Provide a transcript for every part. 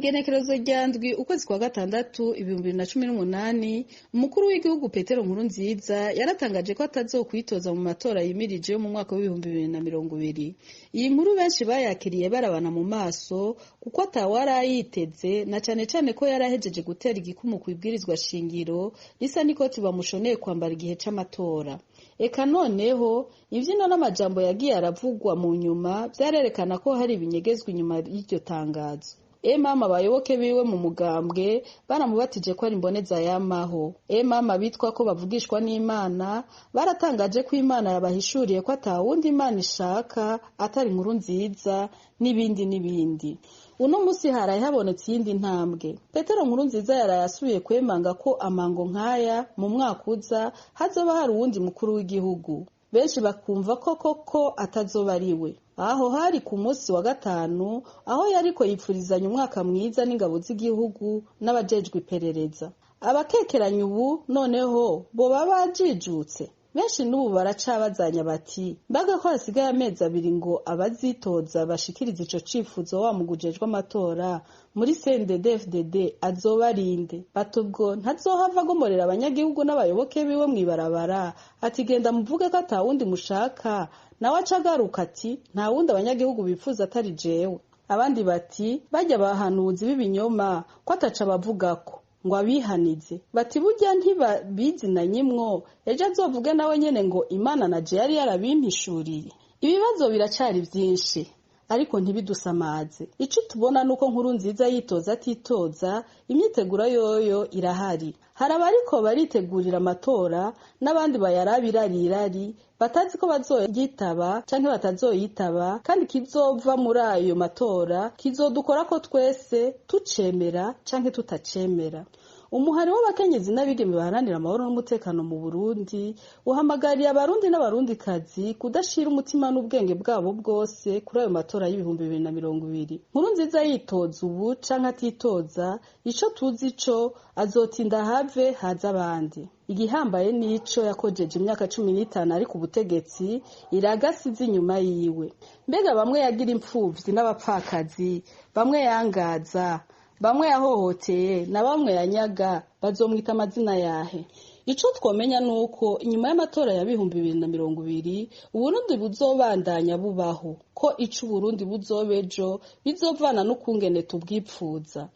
Kw'igenekerezo rya ndwi ukwezi kwa gatandatu 2018 umukuru w'igihugu Petero Nkurunziza yaratangaje ko atazokwitoza mu matora yimirije yo mu mwaka wa 2020. Iyi nkuru benshi bayakiriye barabana mu maso kuko atawarayiteze na cane cane ko yarahejeje gutera igikumu kwibwirizwa shingiro risa n'ikoti bamushoneye kwambara igihe c'amatora. Eka noneho imvyino n'amajambo yagiye aravugwa mu nyuma vyarerekana ko hari ibinyegezwa inyuma y'iryo tangazo. Mama abayoboke biwe mu mugambwe baramubatije ko ari imboneza yamaho. Mama bitwa ko bavugishwa n'Imana baratangaje ko Imana yabahishuriye ko atawundi Imana ishaka atari Nkurunziza n'ibindi. Uno musi haraye habonetse iyindi ntambwe. Petero Nkurunziza yarayasubiye kwemanga ko amango nkaya mu mwaka uza hazoba hari uwundi mukuru w'igihugu. Benshi bakumva ko koko atazoba ariwe. Aho hari ku munsi wa gatanu aho yariko yipfurizanya umwaka mwiza n'ingabo z'igihugu n'abajejwe iperereza. Abakekeranya ubu noneho boba bajijutse. Benshi n'ubu baracabazanya bati mbaga ko hasigaye amezi 2 ngo abazitoza bashikiriza ico cifuzo wa mugujejwe amatora muri CNDD-FDD azobarinde. Batubwo ntazohava agomorera abanyagihugu n'abayoboke biwe mwibarabara ati genda muvuge ko atawundi mushaka nawe acagaruka ati nta wundi abanyagihugu bifuza atari jewe. Abandi bati bajya bahanuzi b'ibinyoma ko ataca bavugako ngo abihanize bati burya ntibabizi na nyimwo ejo azovuge nawe nyene ngo Imana na je yari yarabimpishuriye. Ibibazo biracari vyinshi ariko ntibidusamaze. Ico tubona nuko Nkurunziza yitoza atitoza imyiteguro yoyo irahari. Hari abariko baritegurira amatora n'abandi bayarabirari batazi ko bazoyitaba canke batazoyitaba, kandi kizova muri ayo matora kizodukora ko twese tucemera canke tutacemera. Umuhari w'abakenyezi n'abigeme baharanira amahoro n'umutekano mu Burundi uhamagariye abarundi n'abarundikazi kudashira umutima n'ubwenge bwabo bwose kuri ayo matora y'2020. Nkurunziza yitoza ubu canke atitoza, ico tuzi co azotinda have haza abandi. Igihambaye nico yakojeje imyaka 15 ari ku butegetsi iragasize inyuma yiwe. Mbega bamwe yagira impfuvyi n'abapfakazi, bamwe yangaza, bamwe yahohoteye na bamwe yanyaga, bazomwita amazina yahe? Ico twomenya nuko inyuma y'amatora ya 2020 Uburundi buzobandanya bubaho, ko ico Uburundi buzobejo bizovana n'ukungene tubwipfuza.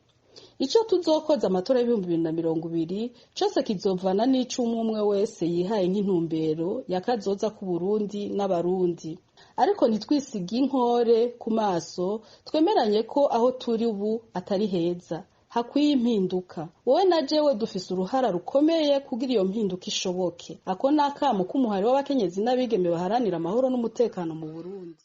Ico tuzokoza amatora ya 2020 cose kizovana n'ico umwe wese yihaye nk'intumbero yakazoza ku Burundi n'abarundi. Ariko ntitwisiga inkore ku maso, twemeranye ko aho turi ubu atari heza, hakwiye impinduka. Wowe na jewe dufise uruhara rukomeye kugira iyo mpinduka ishoboke. Ako nakamo k'umuhari w'abakenyezi n'abigeme baharanira amahoro n'umutekano mu Burundi.